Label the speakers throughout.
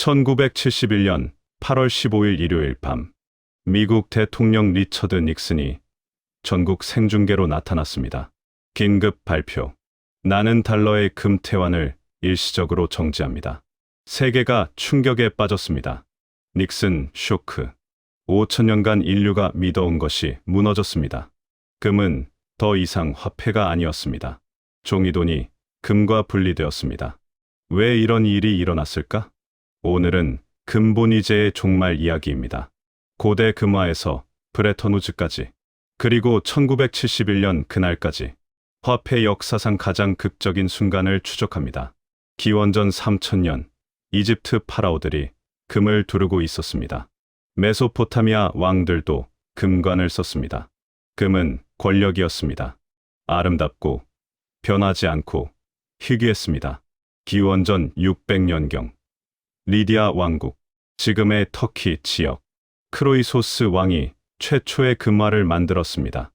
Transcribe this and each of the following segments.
Speaker 1: 1971년 8월 15일 일요일 밤, 미국 대통령 리처드 닉슨이 전국 생중계로 나타났습니다. 긴급 발표. 나는 달러의 금태환을 일시적으로 정지합니다. 세계가 충격에 빠졌습니다. 닉슨 쇼크. 5천년간 인류가 믿어온 것이 무너졌습니다. 금은 더 이상 화폐가 아니었습니다. 종이돈이 금과 분리되었습니다. 왜 이런 일이 일어났을까? 오늘은 금본위제의 종말 이야기입니다. 고대 금화에서 브레턴우즈까지, 그리고 1971년 그날까지 화폐 역사상 가장 극적인 순간을 추적합니다. 기원전 3000년 이집트 파라오들이 금을 두르고 있었습니다. 메소포타미아 왕들도 금관을 썼습니다. 금은 권력이었습니다. 아름답고 변하지 않고 희귀했습니다. 기원전 600년경 리디아 왕국, 지금의 터키 지역, 크로이소스 왕이 최초의 금화를 만들었습니다.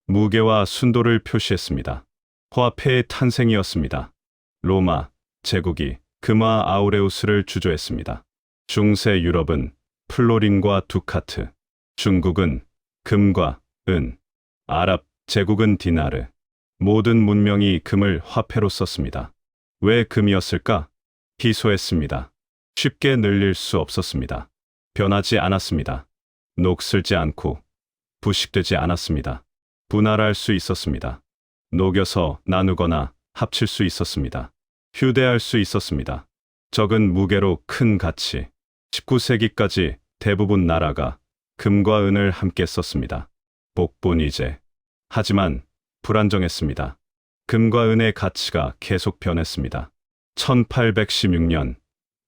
Speaker 1: 무게와 순도를 표시했습니다. 화폐의 탄생이었습니다. 로마 제국이 금화 아우레우스를 주조했습니다. 중세 유럽은 플로린과 두카트, 중국은 금과 은, 아랍 제국은 디나르, 모든 문명이 금을 화폐로 썼습니다. 왜 금이었을까? 희소했습니다. 쉽게 늘릴 수 없었습니다. 변하지 않았습니다. 녹슬지 않고 부식되지 않았습니다. 분할할 수 있었습니다. 녹여서 나누거나 합칠 수 있었습니다. 휴대할 수 있었습니다. 적은 무게로 큰 가치. 19세기까지 대부분 나라가 금과 은을 함께 썼습니다. 복본위제. 하지만 불안정했습니다. 금과 은의 가치가 계속 변했습니다. 1816년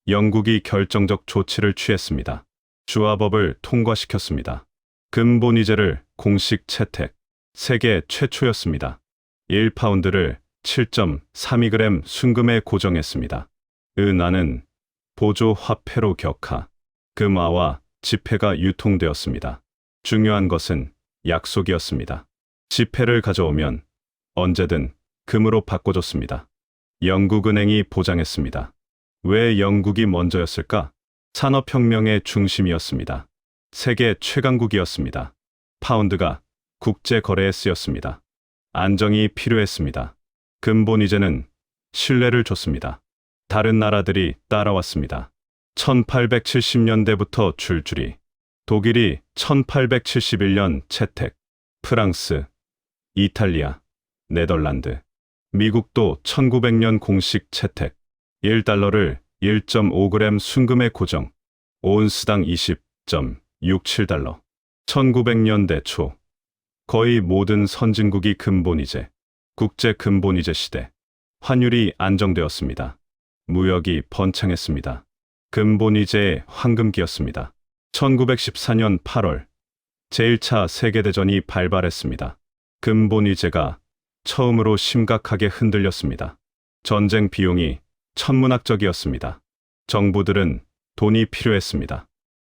Speaker 1: 영국이 결정적 조치를 취했습니다. 주화법을 통과시켰습니다. 금본위제를 공식 채택. 세계 최초였습니다. 1파운드를 7.32g 순금에 고정했습니다. 은화는 보조 화폐로 격하. 금화와 지폐가 유통되었습니다. 중요한 것은 약속이었습니다. 지폐를 가져오면 언제든 금으로 바꿔줬습니다. 영국은행이 보장했습니다. 왜 영국이 먼저였을까? 산업혁명의 중심이었습니다. 세계 최강국이었습니다. 파운드가 국제거래에 쓰였습니다. 안정이 필요했습니다. 금본위제는 신뢰를 줬습니다. 다른 나라들이 따라왔습니다. 1870년대부터 줄줄이. 독일이 1871년 채택, 프랑스, 이탈리아, 네덜란드, 미국도 1900년 공식 채택, 1달러를 1.5g 순금에 고정, 온스당 20.67달러. 1900년대 초, 거의 모든 선진국이 금본위제, 국제 금본위제 시대. 환율이 안정되었습니다. 무역이 번창했습니다. 금본위제의 황금기였습니다. 1914년 8월, 제1차 세계대전이 발발했습니다. 금본위제가 처음으로 심각하게 흔들렸습니다. 전쟁 비용이 천문학적이었습니다. 정부들은 돈이 필요했습니다.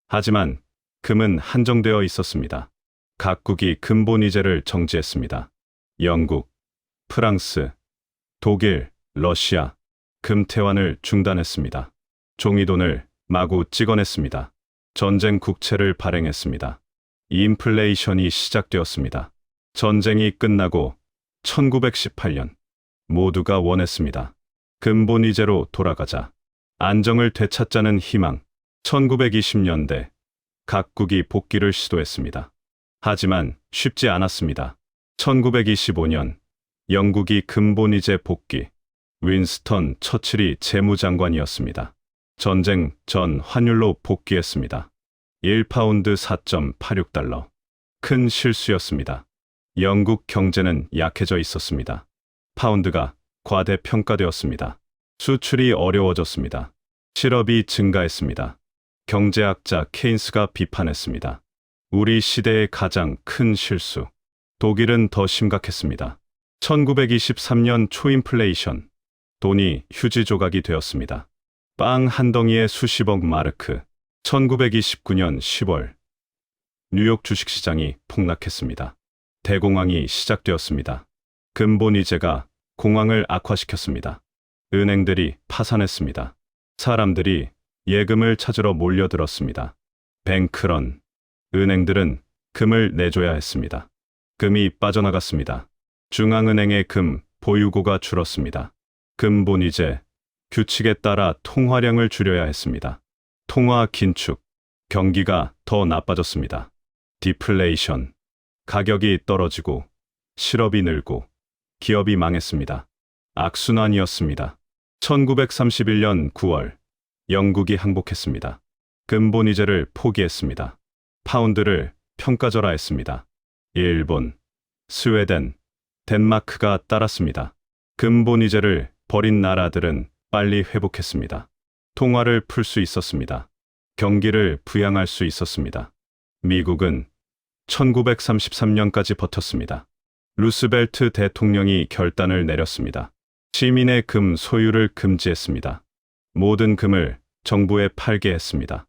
Speaker 1: 하지만 금은 한정되어 있었습니다. 각국이 금본위제를 정지했습니다. 영국, 프랑스, 독일, 러시아, 금태환을 중단했습니다. 종이돈을 마구 찍어냈습니다. 전쟁 국채를 발행했습니다. 인플레이션이 시작되었습니다. 전쟁이 끝나고 1918년 모두가 원했습니다. 금본위제로 돌아가자. 안정을 되찾자는 희망. 1920년대 각국이 복귀를 시도했습니다. 하지만 쉽지 않았습니다. 1925년 영국이 금본위제 복귀. 윈스턴 처칠이 재무장관이었습니다. 전쟁 전 환율로 복귀했습니다. 1파운드 4.86달러. 큰 실수였습니다. 영국 경제는 약해져 있었습니다. 파운드가 과대평가되었습니다. 수출이 어려워졌습니다. 실업이 증가했습니다. 경제학자 케인스가 비판했습니다. 우리 시대의 가장 큰 실수. 독일은 더 심각했습니다. 1923년 초인플레이션. 돈이 휴지 조각이 되었습니다. 빵 한 덩이에 수십억 마르크. 1929년 10월 뉴욕 주식시장이 폭락했습니다. 대공황이 시작되었습니다. 금본위제가 공황을 악화시켰습니다. 은행들이 파산했습니다. 사람들이 예금을 찾으러 몰려들었습니다. 뱅크런, 은행들은 금을 내줘야 했습니다. 금이 빠져나갔습니다. 중앙은행의 금 보유고가 줄었습니다. 금본위제, 규칙에 따라 통화량을 줄여야 했습니다. 통화 긴축, 경기가 더 나빠졌습니다. 디플레이션, 가격이 떨어지고 실업이 늘고 기업이 망했습니다. 악순환이었습니다. 1931년 9월, 영국이 항복했습니다. 금본위제를 포기했습니다. 파운드를 평가절하했습니다. 일본, 스웨덴, 덴마크가 따랐습니다. 금본위제를 버린 나라들은 빨리 회복했습니다. 통화를 풀 수 있었습니다. 경기를 부양할 수 있었습니다. 미국은 1933년까지 버텼습니다. 루스벨트 대통령이 결단을 내렸습니다. 시민의 금 소유를 금지했습니다. 모든 금을 정부에 팔게 했습니다.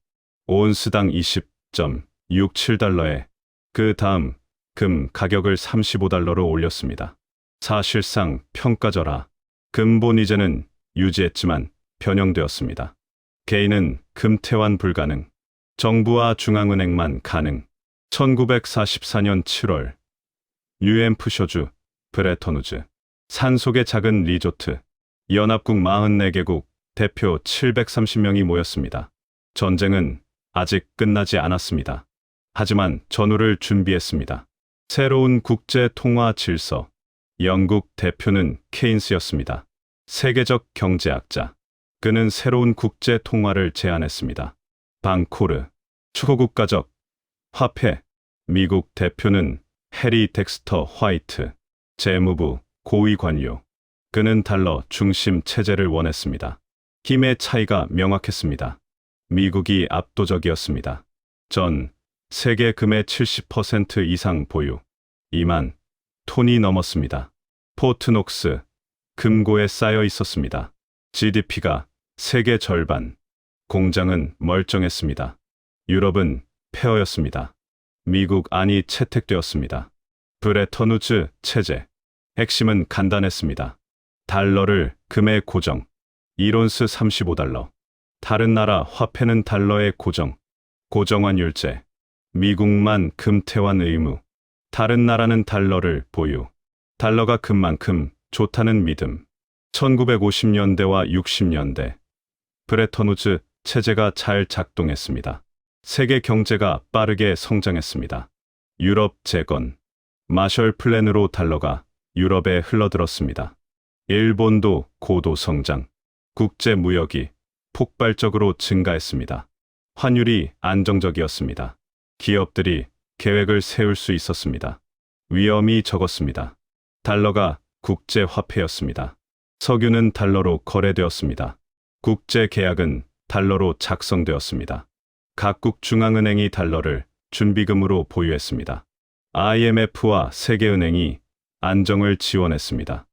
Speaker 1: 온스당 20.67달러에 그 다음 금 가격을 35달러로 올렸습니다. 사실상 평가절하, 금본위제는 유지했지만 변형되었습니다. 개인은 금태환 불가능, 정부와 중앙은행만 가능. 1944년 7월, UMF 쇼주, 브레턴우즈, 산속의 작은 리조트, 연합국 44개국 대표 730명이 모였습니다. 전쟁은 아직 끝나지 않았습니다. 하지만 전후를 준비했습니다. 새로운 국제 통화 질서, 영국 대표는 케인스였습니다. 세계적 경제학자. 그는 새로운 국제 통화를 제안했습니다. 방코르, 초국가적 화폐. 미국 대표는 해리 덱스터 화이트, 재무부 고위 관료. 그는 달러 중심 체제를 원했습니다. 힘의 차이가 명확했습니다. 미국이 압도적이었습니다. 전 세계 금의 70% 이상 보유. 2만 톤이 넘었습니다. 포트녹스, 금고에 쌓여 있었습니다. GDP가 세계 절반. 공장은 멀쩡했습니다. 유럽은 폐허였습니다. 미국 안이 채택되었습니다. 브레턴우즈 체제. 핵심은 간단했습니다. 달러를 금에 고정. 1온스 35달러. 다른 나라 화폐는 달러에 고정. 고정환율제. 미국만 금태환 의무. 다른 나라는 달러를 보유. 달러가 금만큼 좋다는 믿음. 1950년대와 60년대. 브레턴우즈 체제가 잘 작동했습니다. 세계 경제가 빠르게 성장했습니다. 유럽 재건. 마셜 플랜으로 달러가 유럽에 흘러들었습니다. 일본도 고도 성장. 국제 무역이 폭발적으로 증가했습니다. 환율이 안정적이었습니다. 기업들이 계획을 세울 수 있었습니다. 위험이 적었습니다. 달러가 국제 화폐였습니다. 석유는 달러로 거래되었습니다. 국제 계약은 달러로 작성되었습니다. 각국 중앙은행이 달러를 준비금으로 보유했습니다. IMF와 세계은행이 안정을 지원했습니다.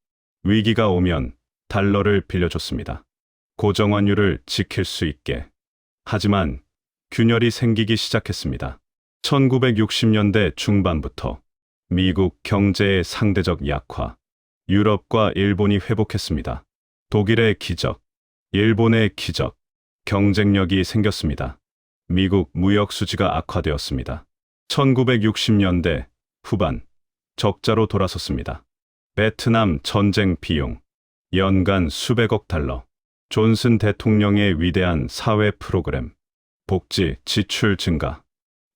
Speaker 1: 위기가 오면 달러를 빌려줬습니다. 고정환율을 지킬 수 있게. 하지만 균열이 생기기 시작했습니다. 1960년대 중반부터 미국 경제의 상대적 약화, 유럽과 일본이 회복했습니다. 독일의 기적, 일본의 기적, 경쟁력이 생겼습니다. 미국 무역 수지가 악화되었습니다. 1960년대 후반, 적자로 돌아섰습니다. 베트남 전쟁 비용, 연간 수백억 달러. 존슨 대통령의 위대한 사회 프로그램, 복지 지출 증가.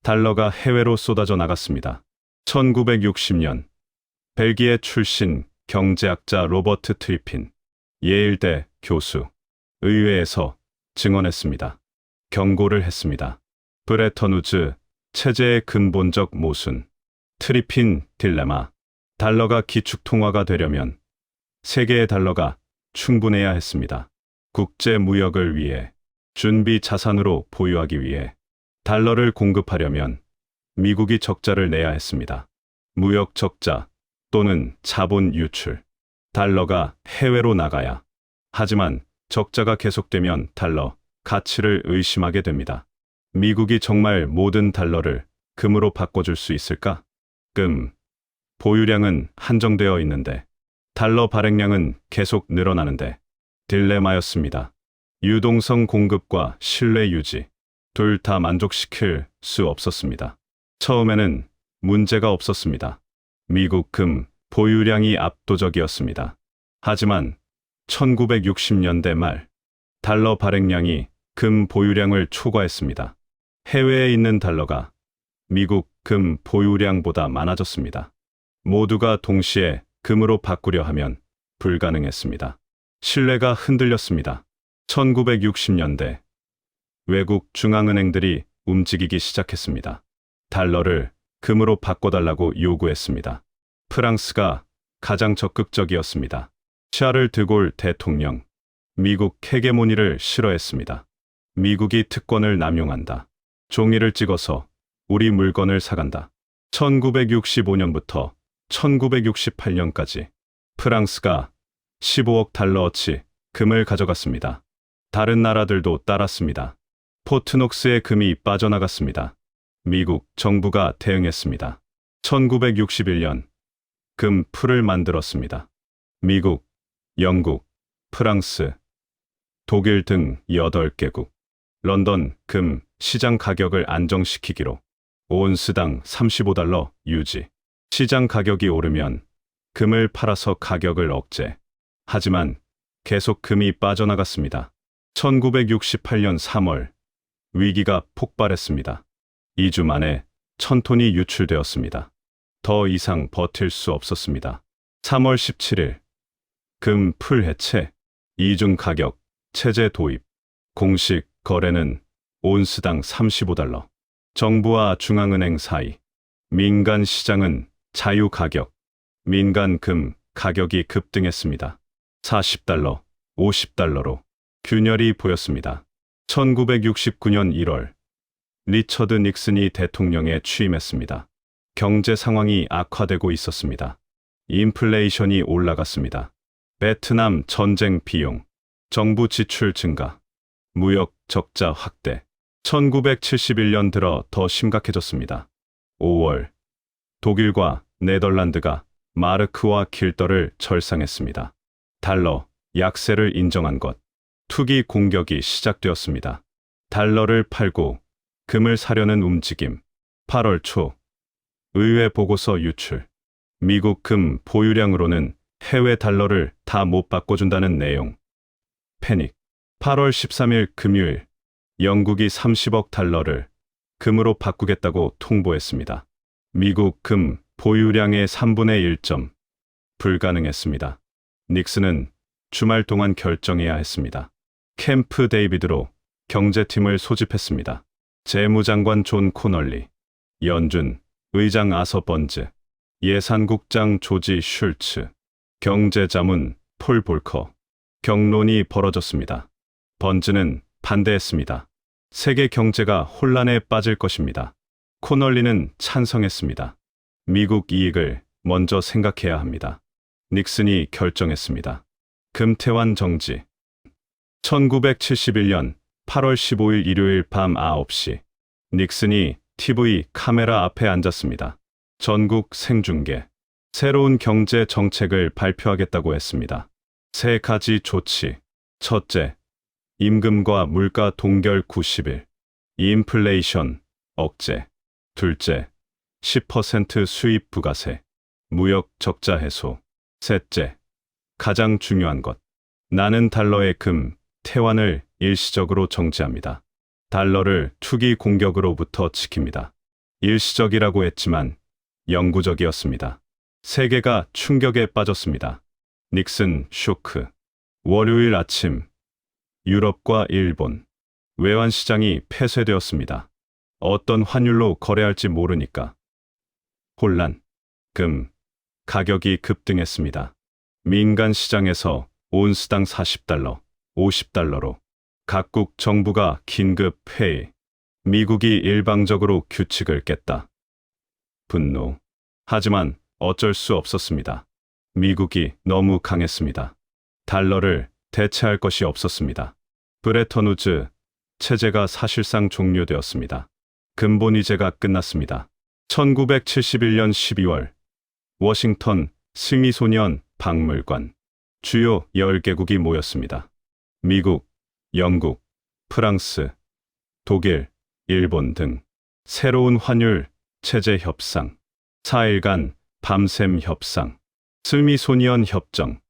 Speaker 1: 달러가 해외로 쏟아져 나갔습니다. 1960년, 벨기에 출신 경제학자 로버트 트리핀, 예일대 교수, 의회에서 증언했습니다. 경고를 했습니다. 브레턴우즈 체제의 근본적 모순. 트리핀 딜레마. 달러가 기축통화가 되려면 세계의 달러가 충분해야 했습니다. 국제 무역을 위해, 준비 자산으로 보유하기 위해, 달러를 공급하려면 미국이 적자를 내야 했습니다. 무역 적자 또는 자본 유출. 달러가 해외로 나가야. 하지만 적자가 계속되면 달러 가치를 의심하게 됩니다. 미국이 정말 모든 달러를 금으로 바꿔줄 수 있을까? 금 보유량은 한정되어 있는데 달러 발행량은 계속 늘어나는데 딜레마였습니다. 유동성 공급과 신뢰 유지, 둘 다 만족시킬 수 없었습니다. 처음에는 문제가 없었습니다. 미국 금 보유량이 압도적이었습니다. 하지만 1960년대 말 달러 발행량이 금 보유량을 초과했습니다. 해외에 있는 달러가 미국 금 보유량보다 많아졌습니다. 모두가 동시에 금으로 바꾸려 하면 불가능했습니다. 신뢰가 흔들렸습니다. 1960년대 외국 중앙은행들이 움직이기 시작했습니다. 달러를 금으로 바꿔달라고 요구했습니다. 프랑스가 가장 적극적이었습니다. 샤를 드골 대통령, 미국 헤게모니를 싫어했습니다. 미국이 특권을 남용한다. 종이를 찍어서 우리 물건을 사간다. 1965년부터 1968년까지 프랑스가 15억 달러어치 금을 가져갔습니다. 다른 나라들도 따랐습니다. 포트녹스의 금이 빠져나갔습니다. 미국 정부가 대응했습니다. 1961년 금 풀을 만들었습니다. 미국, 영국, 프랑스, 독일 등 8개국, 런던 금 시장 가격을 안정시키기로 온스당 35달러 유지. 시장 가격이 오르면 금을 팔아서 가격을 억제. 하지만 계속 금이 빠져나갔습니다. 1968년 3월 위기가 폭발했습니다. 2주 만에 1000톤이 유출되었습니다. 더 이상 버틸 수 없었습니다. 3월 17일 금 풀 해체, 이중 가격 체제 도입, 공식 거래는 온스당 35달러. 정부와 중앙은행 사이, 민간 시장은 자유 가격, 민간 금 가격이 급등했습니다. 40달러, 50달러로 균열이 보였습니다. 1969년 1월 리처드 닉슨이 대통령에 취임했습니다. 경제 상황이 악화되고 있었습니다. 인플레이션이 올라갔습니다. 베트남 전쟁 비용, 정부 지출 증가, 무역 적자 확대. 1971년 들어 더 심각해졌습니다. 5월 독일과 네덜란드가 마르크와 길더를 절상했습니다. 달러 약세를 인정한 것. 투기 공격이 시작되었습니다. 달러를 팔고 금을 사려는 움직임. 8월 초 의회 보고서 유출. 미국 금 보유량으로는 해외 달러를 다 못 바꿔준다는 내용. 패닉. 8월 13일 금요일 영국이 30억 달러를 금으로 바꾸겠다고 통보했습니다. 미국 금 보유량의 3분의 1점. 불가능했습니다. 닉슨은 주말 동안 결정해야 했습니다. 캠프 데이비드로 경제팀을 소집했습니다. 재무장관 존 코널리, 연준, 의장 아서 번즈, 예산국장 조지 슐츠, 경제자문 폴 볼커. 경론이 벌어졌습니다. 번즈는 반대했습니다. 세계 경제가 혼란에 빠질 것입니다. 코널리는 찬성했습니다. 미국 이익을 먼저 생각해야 합니다. 닉슨이 결정했습니다. 금태환 정지. 1971년 8월 15일 일요일 밤 9시 닉슨이 TV 카메라 앞에 앉았습니다. 전국 생중계. 새로운 경제 정책을 발표하겠다고 했습니다. 세 가지 조치. 첫째, 임금과 물가 동결 90일. 인플레이션 억제. 둘째, 10% 수입 부가세. 무역 적자 해소. 셋째, 가장 중요한 것. 나는 달러의 금, 태환을 일시적으로 정지합니다. 달러를 투기 공격으로부터 지킵니다. 일시적이라고 했지만 영구적이었습니다. 세계가 충격에 빠졌습니다. 닉슨 쇼크. 월요일 아침 유럽과 일본 외환시장이 폐쇄되었습니다. 어떤 환율로 거래할지 모르니까. 혼란. 금 가격이 급등했습니다. 민간 시장에서 온스당 40달러, 50달러로 각국 정부가 긴급 회의. 미국이 일방적으로 규칙을 깼다. 분노. 하지만 어쩔 수 없었습니다. 미국이 너무 강했습니다. 달러를 대체할 것이 없었습니다. 브레턴우즈 체제가 사실상 종료되었습니다. 근본위제가 끝났습니다. 1971년 12월 워싱턴 스미소니언 박물관. 주요 10개국이 모였습니다. 미국, 영국, 프랑스, 독일, 일본 등 새로운 환율 체제 협상, 4일간 밤샘 협상, 스미소니언 협정,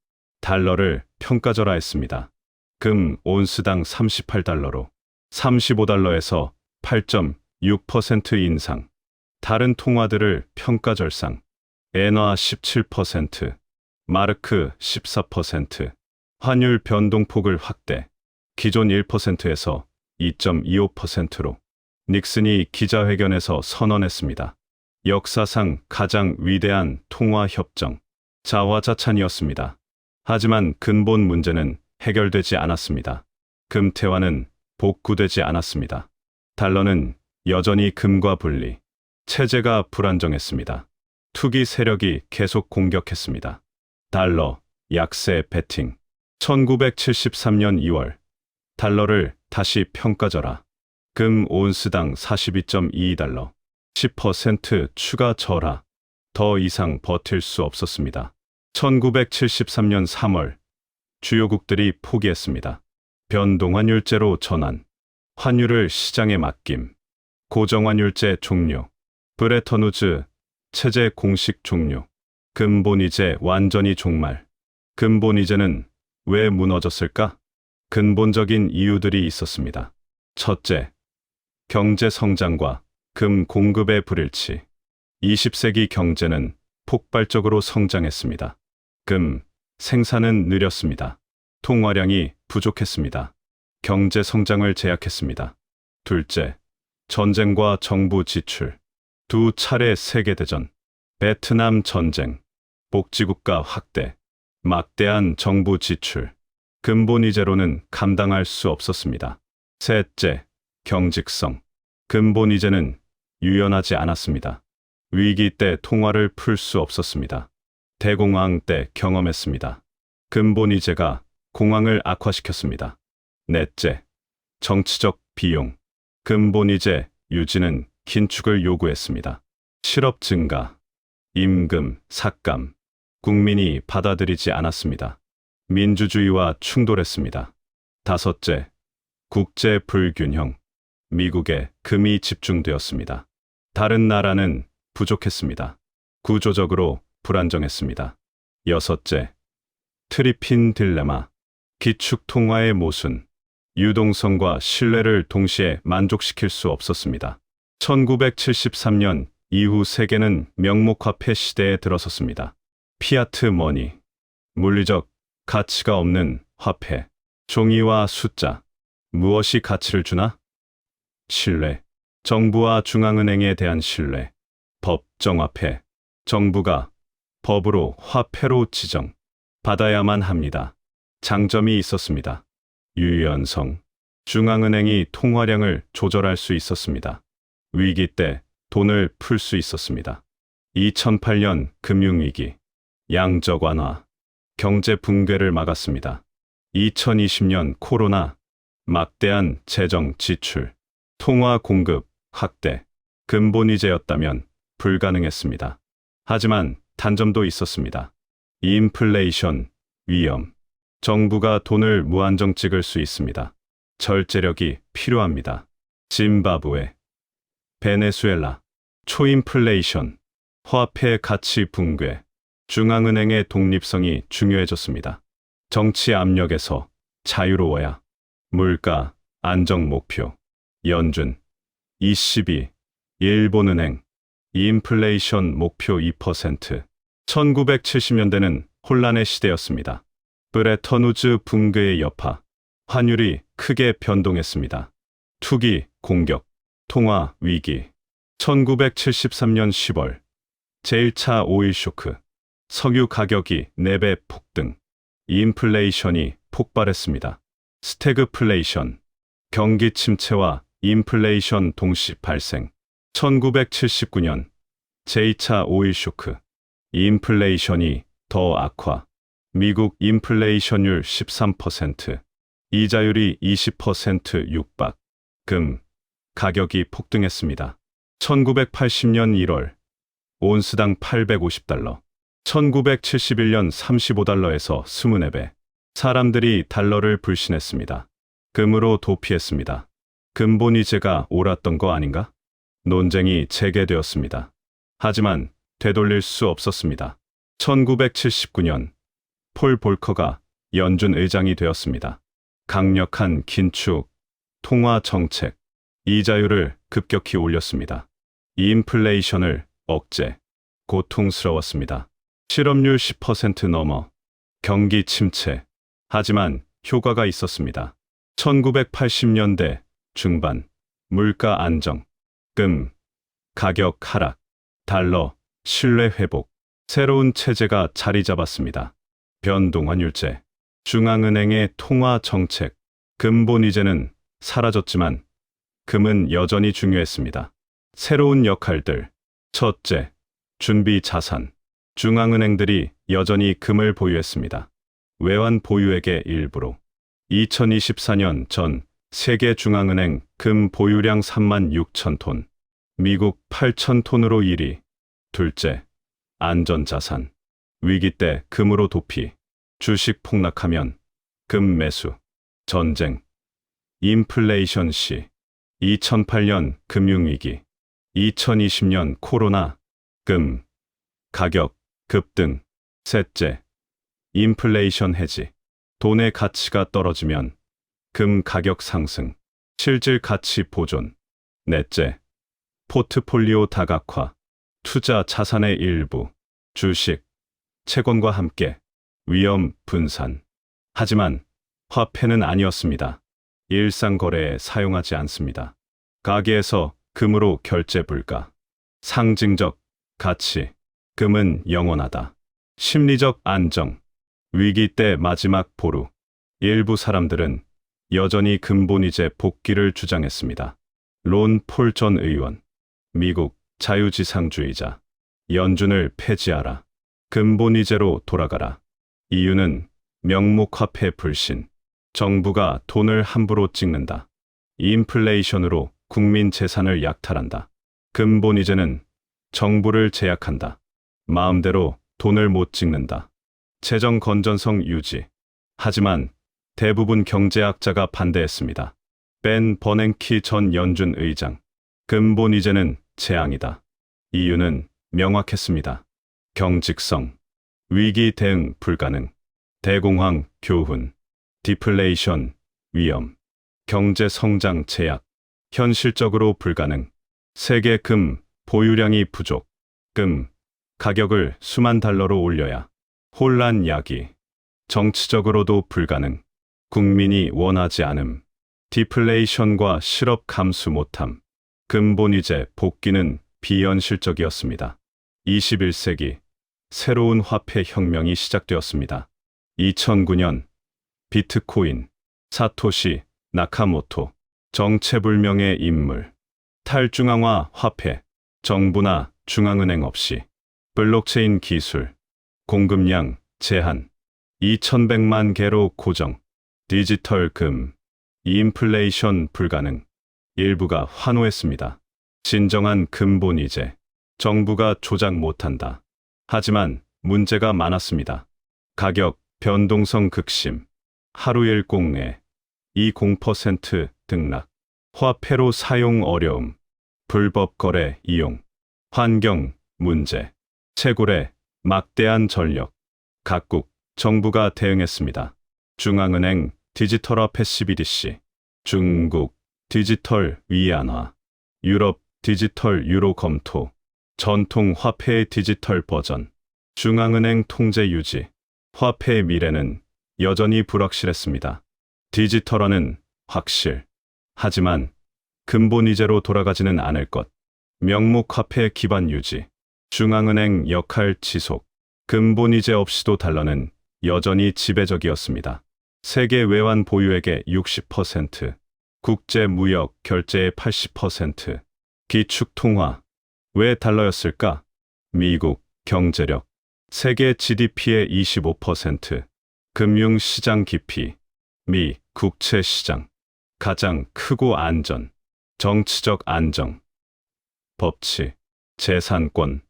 Speaker 1: 달러를 평가절하했습니다. 금 온스당 38달러로 35달러에서 8.6% 인상, 다른 통화들을 평가절상, 엔화 17%, 마르크 14%, 환율 변동폭을 확대, 기존 1%에서 2.25%로 닉슨이 기자회견에서 선언했습니다. 역사상 가장 위대한 통화협정, 자화자찬이었습니다. 하지만 근본 문제는 해결되지 않았습니다. 금태화는 복구되지 않았습니다. 달러는 여전히 금과 분리, 체제가 불안정했습니다. 투기 세력이 계속 공격했습니다. 달러, 약세 베팅. 1973년 2월, 달러를 다시 평가절하. 금 온스당 42.22달러, 10% 추가 절하. 더 이상 버틸 수 없었습니다. 1973년 3월, 주요국들이 포기했습니다. 변동환율제로 전환, 환율을 시장에 맡김, 고정환율제 종료, 브레턴우즈 체제 공식 종료, 근본이제 완전히 종말. 근본이제는 왜 무너졌을까? 근본적인 이유들이 있었습니다. 첫째, 경제 성장과 금 공급의 불일치. 20세기 경제는 폭발적으로 성장했습니다. 금 생산은 느렸습니다. 통화량이 부족했습니다. 경제 성장을 제약했습니다. 둘째, 전쟁과 정부 지출. 두 차례 세계대전, 베트남 전쟁, 복지국가 확대, 막대한 정부 지출. 근본이제로는 감당할 수 없었습니다. 셋째, 경직성. 근본이제는 유연하지 않았습니다. 위기 때 통화를 풀 수 없었습니다. 대공황 때 경험했습니다. 근본이제가 공황을 악화시켰습니다. 넷째, 정치적 비용. 근본이제 유지는 긴축을 요구했습니다. 실업 증가, 임금, 삭감. 국민이 받아들이지 않았습니다. 민주주의와 충돌했습니다. 다섯째, 국제 불균형. 미국에 금이 집중되었습니다. 다른 나라는 부족했습니다. 구조적으로 불안정했습니다. 여섯째, 트리핀 딜레마. 기축 통화의 모순. 유동성과 신뢰를 동시에 만족시킬 수 없었습니다. 1973년 이후 세계는 명목화폐 시대에 들어섰습니다. 피아트 머니, 물리적 가치가 없는 화폐, 종이와 숫자. 무엇이 가치를 주나? 신뢰, 정부와 중앙은행에 대한 신뢰, 법정화폐, 정부가 법으로 화폐로 지정, 받아야만 합니다. 장점이 있었습니다. 유연성, 중앙은행이 통화량을 조절할 수 있었습니다. 위기 때 돈을 풀 수 있었습니다. 2008년 금융위기, 양적 완화, 경제 붕괴를 막았습니다. 2020년 코로나, 막대한 재정 지출, 통화 공급 확대, 근본이제였다면 불가능했습니다. 하지만 단점도 있었습니다. 인플레이션, 위험, 정부가 돈을 무한정 찍을 수 있습니다. 절제력이 필요합니다. 짐바브웨, 베네수엘라, 초인플레이션, 화폐 가치 붕괴, 중앙은행의 독립성이 중요해졌습니다. 정치 압력에서 자유로워야. 물가 안정 목표. 연준 22. 일본은행 인플레이션 목표 2%. 1970년대는 혼란의 시대였습니다. 브레턴우즈 붕괴의 여파. 환율이 크게 변동했습니다. 투기, 공격, 통화 위기. 1973년 10월 제1차 오일 쇼크. 석유 가격이 4배 폭등. 인플레이션이 폭발했습니다. 스태그플레이션. 경기 침체와 인플레이션 동시 발생. 1979년 제2차 오일 쇼크. 인플레이션이 더 악화. 미국 인플레이션율 13%, 이자율이 20% 육박. 금 가격이 폭등했습니다. 1980년 1월 온스당 850달러, 1971년 35달러에서 24배. 사람들이 달러를 불신했습니다. 금으로 도피했습니다. 근본이제가 옳았던 거 아닌가? 논쟁이 재개되었습니다. 하지만 되돌릴 수 없었습니다. 1979년 폴 볼커가 연준 의장이 되었습니다. 강력한 긴축, 통화 정책, 이자율을 급격히 올렸습니다. 인플레이션을 억제, 고통스러웠습니다. 실업률 10% 넘어, 경기 침체. 하지만 효과가 있었습니다. 1980년대 중반, 물가 안정, 금, 가격 하락, 달러, 신뢰 회복, 새로운 체제가 자리 잡았습니다. 변동환율제, 중앙은행의 통화 정책, 근본이제는 사라졌지만 금은 여전히 중요했습니다. 새로운 역할들, 첫째, 준비 자산, 중앙은행들이 여전히 금을 보유했습니다. 외환 보유액의 일부로 2024년 전 세계 중앙은행 금 보유량 36,000톤, 미국 8,000톤으로 1위. 둘째, 안전자산, 위기 때 금으로 도피, 주식 폭락하면 금 매수, 전쟁, 인플레이션 시, 2008년 금융위기, 2020년 코로나, 금, 가격, 급등. 셋째, 인플레이션 해지, 돈의 가치가 떨어지면 금 가격 상승, 실질 가치 보존. 넷째, 포트폴리오 다각화, 투자 자산의 일부, 주식, 채권과 함께 위험 분산. 하지만 화폐는 아니었습니다. 일상 거래에 사용하지 않습니다. 가게에서 금으로 결제 불가. 상징적 가치, 금은 영원하다. 심리적 안정, 위기 때 마지막 보루. 일부 사람들은 여전히 근본이제 복귀를 주장했습니다. 론 폴 전 의원, 미국 자유지상주의자, 연준을 폐지하라. 근본이제로 돌아가라. 이유는 명목화폐 불신, 정부가 돈을 함부로 찍는다. 인플레이션으로 국민 재산을 약탈한다. 근본이제는 정부를 제약한다. 마음대로 돈을 못 찍는다. 재정 건전성 유지. 하지만 대부분 경제학자가 반대했습니다. 벤 버냉키 전 연준 의장. 근본이제는 재앙이다. 이유는 명확했습니다. 경직성, 위기 대응 불가능, 대공황 교훈, 디플레이션 위험, 경제 성장 제약, 현실적으로 불가능. 세계 금 보유량이 부족, 금 가격을 수만 달러로 올려야 혼란 야기, 정치적으로도 불가능. 국민이 원하지 않음, 디플레이션과 실업 감수 못함. 근본이제 복귀는 비현실적이었습니다. 21세기 새로운 화폐 혁명이 시작되었습니다. 2009년 비트코인, 사토시 나카모토, 정체불명의 인물, 탈중앙화 화폐, 정부나 중앙은행 없이, 블록체인 기술, 공급량 제한, 2100만 개로 고정, 디지털 금, 인플레이션 불가능. 일부가 환호했습니다. 진정한 근본이제, 정부가 조작 못한다. 하지만 문제가 많았습니다. 가격 변동성 극심, 하루 일공에 20% 등락, 화폐로 사용 어려움, 불법 거래 이용, 환경 문제, 채굴의 막대한 전력. 각국 정부가 대응했습니다. 중앙은행 디지털화 CBDC, 중국 디지털 위안화, 유럽 디지털 유로 검토, 전통 화폐의 디지털 버전, 중앙은행 통제 유지. 화폐의 미래는 여전히 불확실했습니다. 디지털화는 확실. 하지만 근본이제로 돌아가지는 않을 것. 명목화폐 기반 유지. 중앙은행 역할 지속. 근본이제 없이도 달러는 여전히 지배적이었습니다. 세계 외환 보유액의 60%, 국제 무역 결제의 80%, 기축 통화. 왜 달러였을까? 미국 경제력, 세계 GDP의 25%, 금융시장 깊이, 미 국채 시장, 가장 크고 안전, 정치적 안정, 법치, 재산권,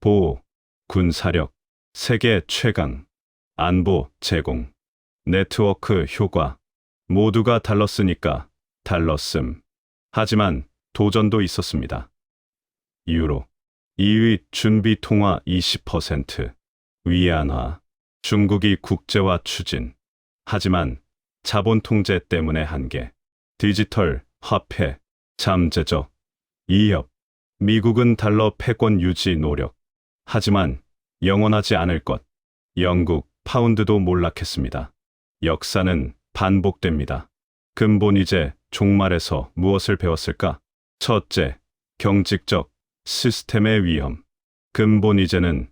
Speaker 1: 보호, 군사력, 세계 최강, 안보 제공, 네트워크 효과, 모두가 달렀으니까 달렀음. 하지만 도전도 있었습니다. 유로 2위 준비 통화 20%, 위안화, 중국이 국제화 추진. 하지만 자본 통제 때문에 한계. 디지털 화폐 잠재적 이협. 미국은 달러 패권 유지 노력. 하지만 영원하지 않을 것. 영국 파운드도 몰락했습니다. 역사는 반복됩니다. 근본 이제 종말에서 무엇을 배웠을까? 첫째, 경직적 시스템의 위험. 근본 이제는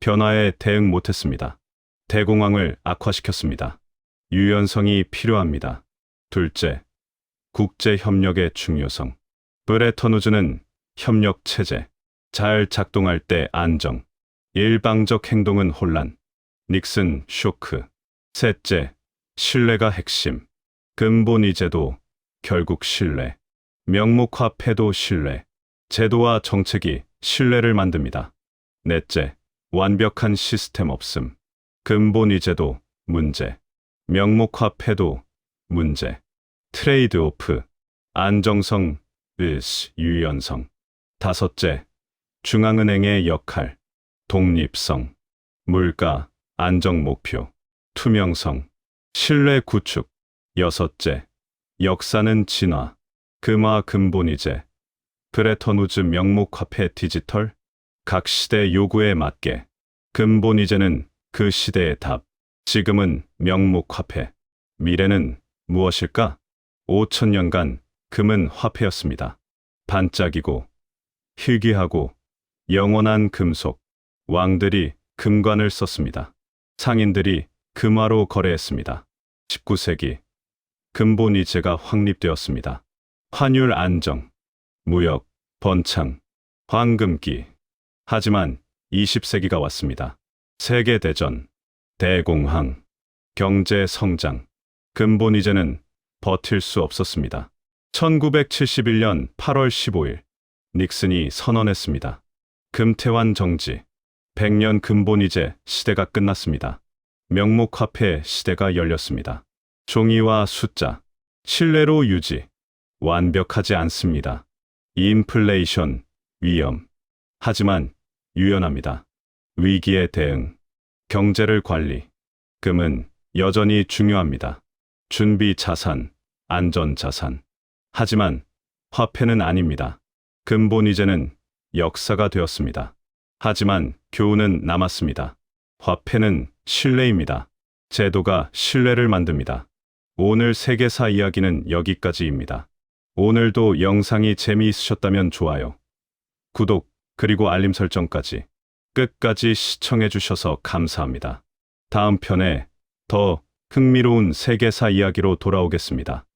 Speaker 1: 변화에 대응 못했습니다. 대공황을 악화시켰습니다. 유연성이 필요합니다. 둘째, 국제협력의 중요성. 브레턴 우즈는 협력 체제, 잘 작동할 때 안정, 일방적 행동은 혼란, 닉슨 쇼크. 셋째, 신뢰가 핵심. 근본 이제도 결국 신뢰. 명목화폐도 신뢰. 제도와 정책이 신뢰를 만듭니다. 넷째, 완벽한 시스템 없음. 근본 이제도 문제. 명목화폐도 문제. 트레이드 오프. 안정성 vs 유연성. 다섯째, 중앙은행의 역할. 독립성. 물가 안정 목표. 투명성. 신뢰 구축. 여섯째, 역사는 진화. 금화 근본 이제. 브레턴 우즈 명목화폐 디지털. 각 시대 요구에 맞게. 근본 이제는 그 시대의 답. 지금은 명목화폐. 미래는 무엇일까? 5천년간 금은 화폐였습니다. 반짝이고 희귀하고 영원한 금속. 왕들이 금관을 썼습니다. 상인들이 금화로 거래했습니다. 19세기 근본 이제가 확립되었습니다. 환율 안정, 무역, 번창, 황금기. 하지만 20세기가 왔습니다. 세계대전, 대공황, 경제 성장. 근본 이제는 버틸 수 없었습니다. 1971년 8월 15일 닉슨이 선언했습니다. 금태환 정지. 100년 근본 이제 시대가 끝났습니다. 명목화폐 시대가 열렸습니다. 종이와 숫자, 신뢰로 유지. 완벽하지 않습니다. 인플레이션, 위험. 하지만 유연합니다. 위기에 대응, 경제를 관리. 금은 여전히 중요합니다. 준비 자산, 안전 자산. 하지만 화폐는 아닙니다. 근본 이제는 역사가 되었습니다. 하지만 교훈은 남았습니다. 화폐는 신뢰입니다. 제도가 신뢰를 만듭니다. 오늘 세계사 이야기는 여기까지입니다. 오늘도 영상이 재미있으셨다면 좋아요, 구독, 그리고 알림 설정까지 끝까지 시청해 주셔서 감사합니다. 다음 편에 더 흥미로운 세계사 이야기로 돌아오겠습니다.